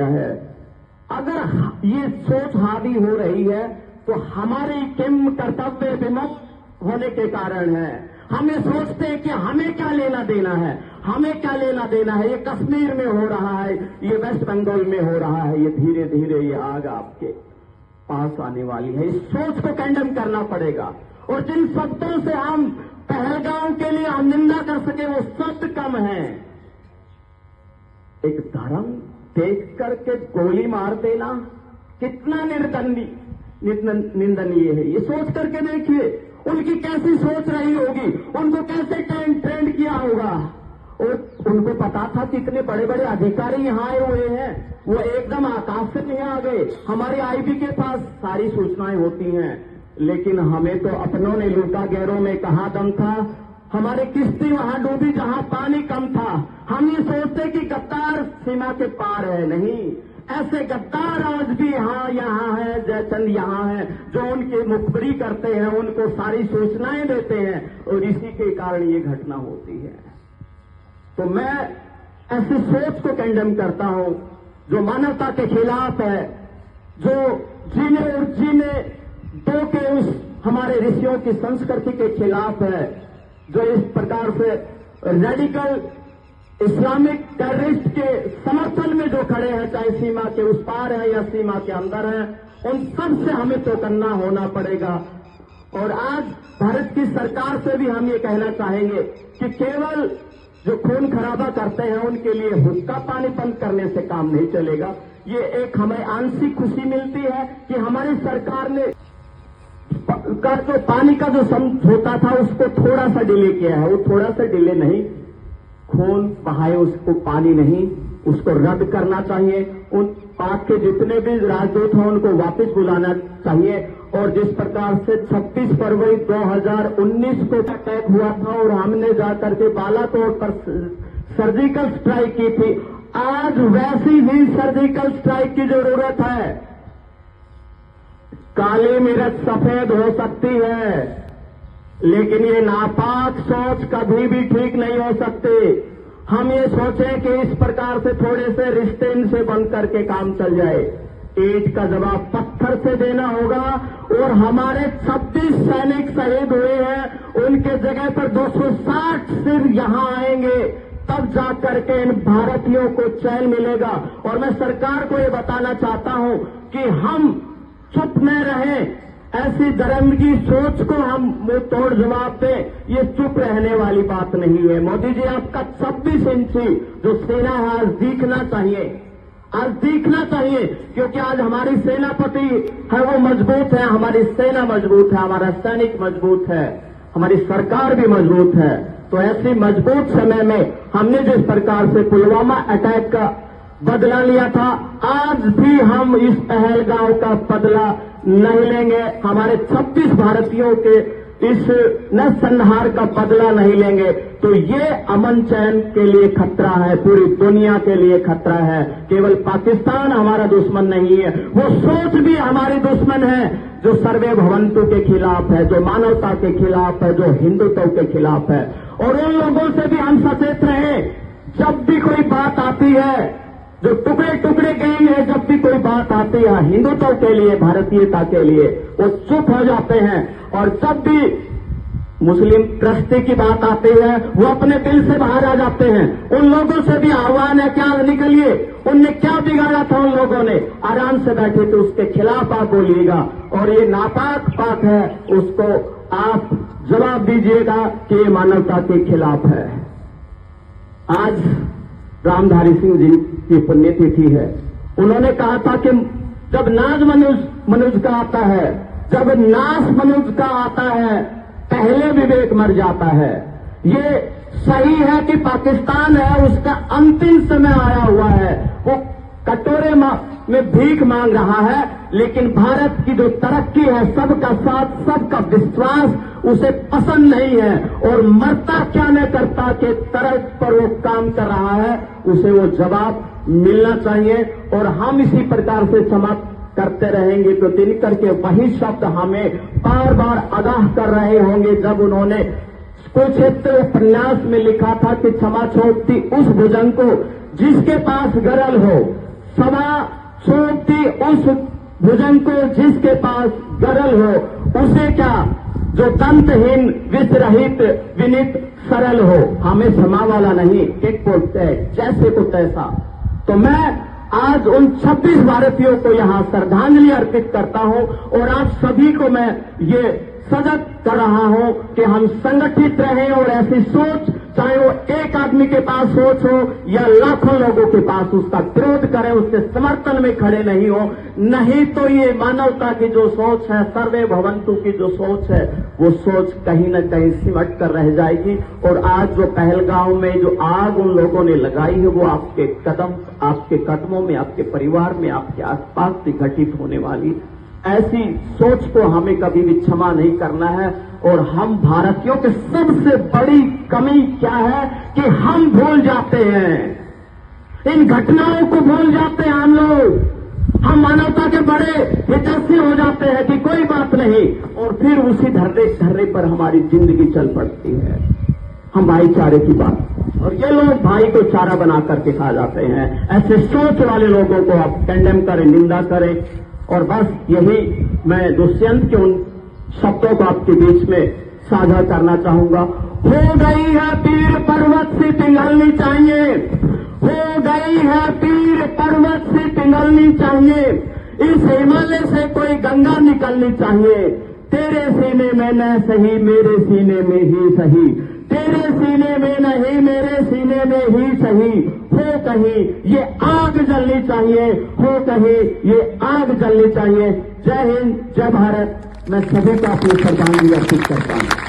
है। अगर ये सोच हावी हो रही है तो हमारी किम कर्तव्य विमुख होने के कारण है। हम ये सोचते हैं कि हमें क्या लेना देना है, हमें क्या लेना देना है। ये कश्मीर में हो रहा है, ये वेस्ट बंगाल में हो रहा है, ये धीरे धीरे ये आग आपके पास आने वाली है। इस सोच को कंडेम करना पड़ेगा। और जिन शब्दों से हम पहलगाम के लिए हम निंदा कर सके वो शब्द कम है। एक धर्म देख करके गोली मार देना कितना निंदनीय है। ये सोच करके देखिए उनकी कैसी सोच रही होगी, उनको कैसे ट्रेंड किया होगा। और उनको पता था कि इतने बड़े बड़े अधिकारी यहाँ आए हुए हैं, वो एकदम आकाश से नहीं आ गए। हमारे आईबी के पास सारी सूचनाएं होती हैं, लेकिन हमें तो अपनों ने लूटा गैरों में कहाँ दम था। हमारी किश्ती वहां डूबी जहां पानी कम था। हम ये सोचते कि गद्दार सीमा के पार है, नहीं। ऐसे गद्दार आज भी यहाँ है, जयचंद यहाँ है, जो उनकी मुखबरी करते हैं, उनको सारी सूचनाएं देते हैं और इसी के कारण ये घटना होती है। तो मैं ऐसी सोच को कंडेम करता हूं जो मानवता के खिलाफ है, जो जीने और जीने दो के उस हमारे ऋषियों की संस्कृति के खिलाफ है, जो इस प्रकार से रेडिकल इस्लामिक टेररिस्ट के समर्थन में जो खड़े हैं, चाहे सीमा के उस पार है या सीमा के अंदर है, उन सब से हमें चौकन्ना होना पड़ेगा। और आज भारत की सरकार से भी हम ये कहना चाहेंगे कि केवल जो खून खराबा करते हैं उनके लिए हुक्का पानी बंद करने से काम नहीं चलेगा। ये एक हमें आंशिक खुशी मिलती है कि हमारी सरकार ने का जो पानी का जो समझौता था उसको थोड़ा सा डिले किया है। वो थोड़ा सा डिले नहीं, खून बहाए उसको पानी नहीं, उसको रद्द करना चाहिए। उन पाक के जितने भी राजदूत हैं उनको वापस बुलाना चाहिए। और जिस प्रकार से 26 फरवरी 2019 को अटैक हुआ था और हमने जाकर के बालाकोट पर सर्जिकल स्ट्राइक की थी, आज वैसी ही सर्जिकल स्ट्राइक की जरूरत है। काली मिर्च सफेद हो सकती है, लेकिन ये नापाक सोच कभी भी ठीक नहीं हो सकती। हम ये सोचें कि इस प्रकार से थोड़े से रिश्ते इनसे बंद करके काम चल जाए। ईंट का जवाब पत्थर से देना होगा। और हमारे 26 सैनिक शहीद हुए हैं, उनके जगह पर 260 सिर यहां आएंगे, तब जाकर के इन भारतीयों को चैन मिलेगा। और मैं सरकार को ये बताना चाहता हूं कि हम चुप न रहें, ऐसी दरंगी सोच को हम मुंह तोड़ जवाब दें, ये चुप रहने वाली बात नहीं है। मोदी जी, आपका 26 इंची जो सेना है आज दिखना चाहिए, आज दिखना चाहिए, क्योंकि आज हमारी सेनापति है वो मजबूत है, हमारी सेना मजबूत है, हमारा सैनिक मजबूत है, हमारी सरकार भी मजबूत है। तो ऐसी मजबूत समय में हमने जिस प्रकार से पुलवामा अटैक का बदला लिया था, आज भी हम इस पहलगांव का बदला नहीं लेंगे। हमारे 26 भारतीयों के इस नरसंहार का बदला नहीं लेंगे तो ये अमन चैन के लिए खतरा है, पूरी दुनिया के लिए खतरा है। केवल पाकिस्तान हमारा दुश्मन नहीं है, वो सोच भी हमारी दुश्मन है, जो सर्वे भवंतु के खिलाफ है, जो मानवता के खिलाफ है, जो हिंदुत्व के खिलाफ है। और उन लोगों से भी हम सचेत रहें, जब भी कोई बात आती है, जो टुकड़े टुकड़े गैंग है, जब भी कोई बात आती है हिंदुत्व के लिए, भारतीयता के लिए, वो चुप हो जाते हैं। और जब भी मुस्लिम त्रस्ती की बात आती है वो अपने दिल से बाहर आ जाते हैं। उन लोगों से भी आह्वान है कि आज निकलिए, उनने क्या बिगाड़ा था, उन लोगों ने आराम से बैठे थे, उसके खिलाफ आप बोलिएगा। और ये नापाक बात है, उसको आप जवाब दीजिएगा कि ये मानवता के खिलाफ है। आज रामधारी सिंह जी की पुण्यतिथि है। उन्होंने कहा था कि जब नाज मनुष्य का आता है, जब नाश मनुष्य का आता है, पहले विवेक मर जाता है। ये सही है कि पाकिस्तान है, उसका अंतिम समय आया हुआ है, वो कटोरे में भीख मांग रहा है, लेकिन भारत की जो तरक्की है, सबका साथ, सबका विश्वास उसे पसंद नहीं है। और मरता क्या न करता के तरह पर वो काम कर रहा है, उसे वो जवाब मिलना चाहिए। और हम इसी प्रकार से समाप्त करते रहेंगे तो दिन करके वही शब्द हमें बार बार आगाह कर रहे होंगे। जब उन्होंने कुरुक्षेत्र उपन्यास में लिखा था कि क्षमा छोड़ती उस भुजंग को जिसके पास गरल हो, सवा सोचती उस भुजंग को जिसके पास गरल हो, उसे क्या जो दंतहीन विषरहित विनित सरल हो, हमें क्षमा वाला नहीं, एक को जैसे को तैसा। तो मैं आज उन 26 भारतीयों को यहां श्रद्धांजलि अर्पित करता हूं और आप सभी को मैं ये सजग कर रहा हूं कि हम संगठित रहें और ऐसी सोच, चाहे वो एक आदमी के पास सोच हो या लाखों लोगों के पास, उसका विरोध करें, उसके समर्थन में खड़े नहीं हो। नहीं तो ये मानवता की जो सोच है, सर्वे भवंतु की जो सोच है, वो सोच कहीं न कहीं सिमट कर रह जाएगी। और आज जो पहलगांव में जो आग उन लोगों ने लगाई है, वो आपके कदमों में, आपके परिवार में, आपके आसपास भी घटित होने वाली। ऐसी सोच को हमें कभी भी क्षमा नहीं करना है। और हम भारतीयों की सबसे बड़ी कमी क्या है कि हम भूल जाते हैं, इन घटनाओं को भूल जाते हैं हम लोग। हम मानवता के बड़े हितैषी हो जाते हैं कि कोई बात नहीं, और फिर उसी धर्रे पर हमारी जिंदगी चल पड़ती है। हम भाईचारे की बात, और ये लोग भाई को चारा बना करके खा जाते हैं। ऐसे सोच वाले लोगों को आप कंडेम करें, निंदा करें। और बस यही मैं दुष्यंत के उन शब्दों को आपके बीच में साझा करना चाहूंगा। हो गई है पीर पर्वत से पिघलनी चाहिए, हो गई है पीर पर्वत से पिघलनी चाहिए, इस हिमालय से कोई गंगा निकलनी चाहिए। तेरे सीने में न सही, मेरे सीने में ही सही, तेरे सीने में नहीं, मेरे सीने में ही सही। हो कहीं ये आग जलनी चाहिए, हो कहीं ये आग जलनी चाहिए। जय हिंद, जय भारत। मैं सभी को अपनी श्रद्धांजलि अर्पित करता हूं।